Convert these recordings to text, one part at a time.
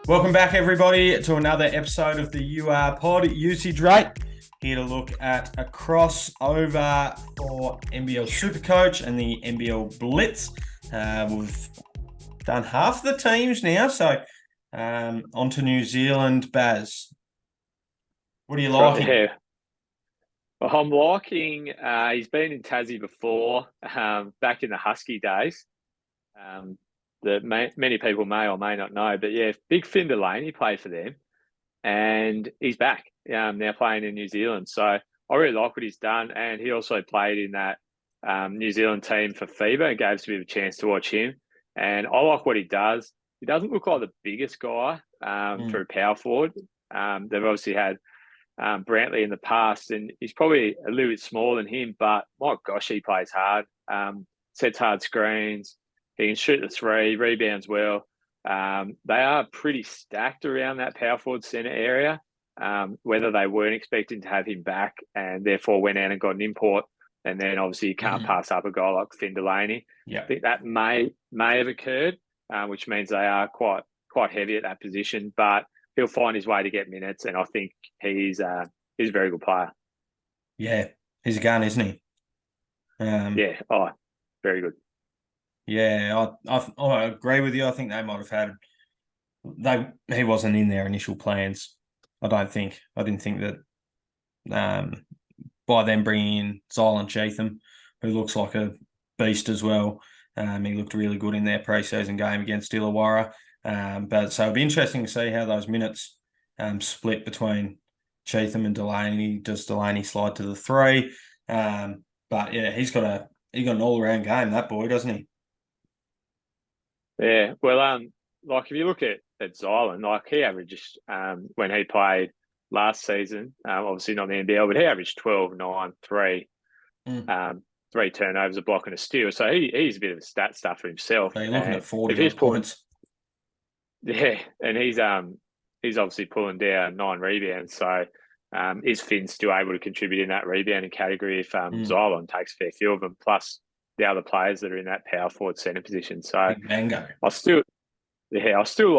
Welcome back, everybody, to another episode of the UR Pod. Usage rate here to look at a crossover for NBL Supercoach and the NBL Blitz. We've done half the teams now, so on to New Zealand. Baz, what are you liking? Yeah, well, I'm liking. He's been in Tassie before, back in the Husky days. That many people may or may not know, but yeah, Big Finn Delaney played for them, and he's back now playing in New Zealand. So I really like what he's done, and he also played in that New Zealand team for FIBA and gave us a bit of a chance to watch him. And I like what he does. He doesn't look like the biggest guy for a power forward. They've obviously had Brantley in the past, and he's probably a little bit smaller than him, but my gosh, he plays hard, sets hard screens, he can shoot the three, rebounds well. They are pretty stacked around that power forward centre area, whether they weren't expecting to have him back and therefore went out and got an import, and then obviously you can't pass up a guy like Finn Delaney. Yeah, I think that may have occurred, which means they are quite heavy at that position, but he'll find his way to get minutes, and I think he's a very good player. yeah, he's a gun, isn't he? Yeah, very good. Yeah, I agree with you. I think they might have had he wasn't in their initial plans. I don't think. I didn't think that by them bringing in Zylan Cheatham, who looks like a beast as well. He looked really good in their preseason game against Illawarra. But so it'll be interesting to see how those minutes split between Cheatham and Delaney. Does Delaney slide to the three? But yeah, he's got an all-around game, that boy, doesn't he? Yeah, well, like if you look at Zylan, like he averaged when he played last season, obviously not the NBL, but he averaged 12, 9, 3, 3 turnovers, a block, and a steal. So he's a bit of a stat stuffer himself. So you're looking at And 40 if he's odd pulling, points. yeah, and he's obviously pulling down 9 rebounds. So is Finn still able to contribute in that rebounding category if Zylan takes a fair few of them, plus the other players that are in that power forward centre position? So Big mango. I still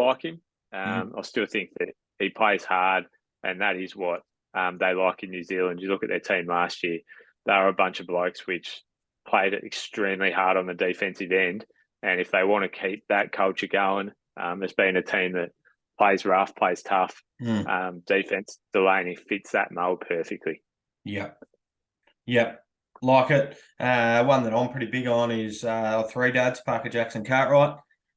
like him. I still think that he plays hard, and that is what they like in New Zealand. You look at their team last year; they were a bunch of blokes which played extremely hard on the defensive end. And if they want to keep that culture going, as being a team that plays rough, plays tough, defense, Delaney fits that mold perfectly. Yep. Yep. Like it. One that I'm pretty big on is three dads, Parker Jackson Cartwright.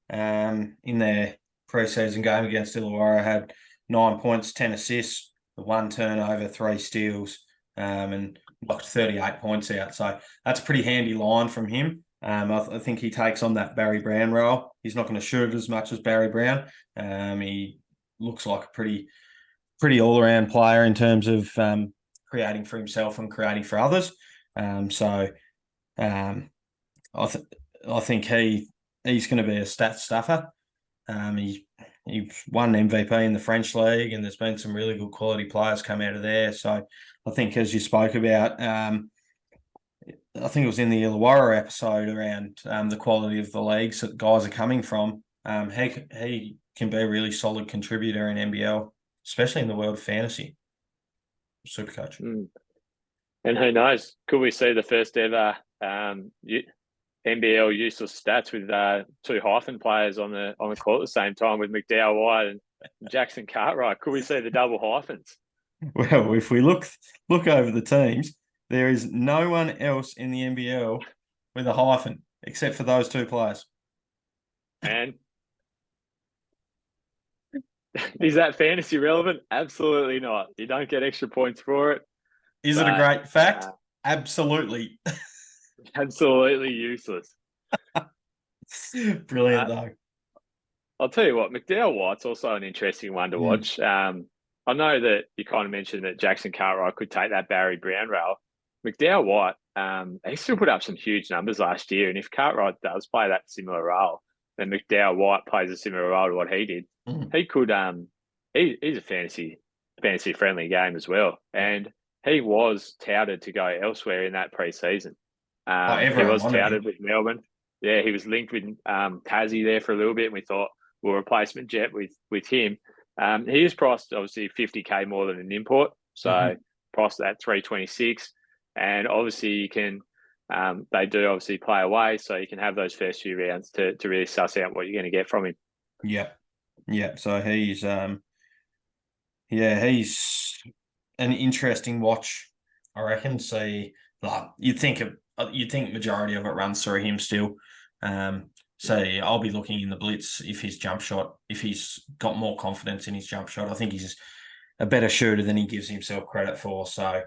In their preseason game against Illawarra, had 9 points, 10 assists, 1 turnover, 3 steals, and knocked 38 points out. So that's a pretty handy line from him. I think he takes on that Barry Brown role. He's not going to shoot it as much as Barry Brown. He looks like a pretty all-around player in terms of creating for himself and creating for others. So I think he's going to be a stat stuffer. He won MVP in the French league, and there's been some really good quality players come out of there. So I think, as you spoke about, I think it was in the Illawarra episode around the quality of the leagues that guys are coming from. He can be a really solid contributor in NBL, especially in the world of fantasy. Supercoach. And who knows? Could we see the first ever NBL useless stats with 2 hyphen players on the court at the same time with McDowell White and Jackson Cartwright? Could we see the double hyphens? Well, if we look over the teams, there is no one else in the NBL with a hyphen except for those 2 players. And is that fantasy relevant? Absolutely not. You don't get extra points for it. Is it a great fact? Absolutely. Absolutely useless. Brilliant, though. I'll tell you what, McDowell White's also an interesting one to watch. I know that you kind of mentioned that Jackson Cartwright could take that Barry Brown role. McDowell White, he still put up some huge numbers last year, and if Cartwright does play that similar role, then McDowell White plays a similar role to what he did. He could. He's a fantasy friendly game as well, and he was touted to go elsewhere in that preseason. He was touted with Melbourne. Yeah, he was linked with Tassie there for a little bit, and we thought, or replacement jet with him. He is priced obviously 50K more than an import, so priced at 326, and obviously you can. They do obviously play away, so you can have those first few rounds to really suss out what you're going to get from him. Yeah. So he's he's an interesting watch, I reckon. See, like you'd think majority of it runs through him still. So I'll be looking in the Blitz if he's got more confidence in his jump shot. I think he's a better shooter than he gives himself credit for. So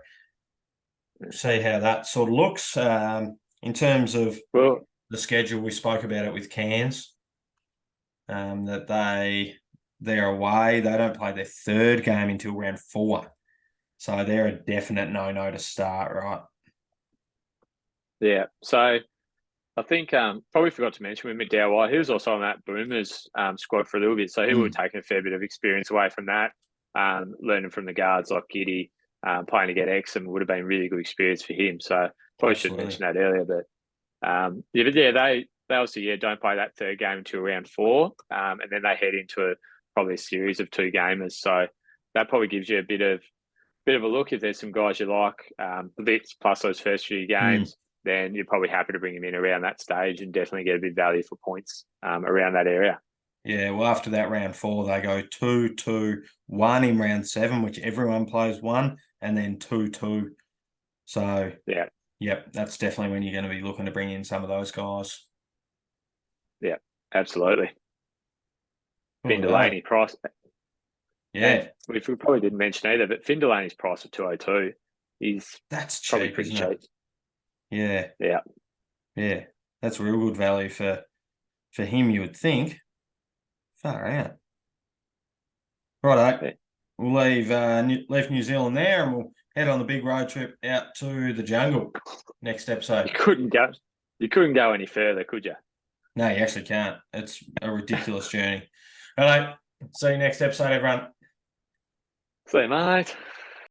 see how that sort of looks. In terms of the schedule, we spoke about it with Cairns. That they're away. They don't play their third game until round 4. So they're a definite no-no to start, right? Yeah. So I think probably forgot to mention with McDowell, he was also on that Boomers squad for a little bit. So he would have taken a fair bit of experience away from that, learning from the guards like Giddy, playing to get Exum would have been really good experience for him. So probably should mention that earlier. But they obviously don't play that third game until round 4, and then they head into probably a series of 2 gamers. So that probably gives you a bit of a look. If there's some guys you like, the bits plus those first few games, then you're probably happy to bring him in around that stage and definitely get a bit of value for points around that area. Yeah, well, after that round 4, they go 2-2-1 in round 7, which everyone plays 1, and then 2-2. So that's definitely when you're going to be looking to bring in some of those guys. Yeah, absolutely. Finn Delaney price. Yeah. We probably didn't mention either, but Finn Delaney's price of 202 that's cheap, probably pretty cheap. Yeah. Yeah. That's real good value for him, you would think. Far out. Righto. We'll leave New Zealand there, and we'll head on the big road trip out to the jungle next episode. You couldn't go any further, could you? No, you actually can't. It's a ridiculous journey. All right. See you next episode, everyone. See you, mate.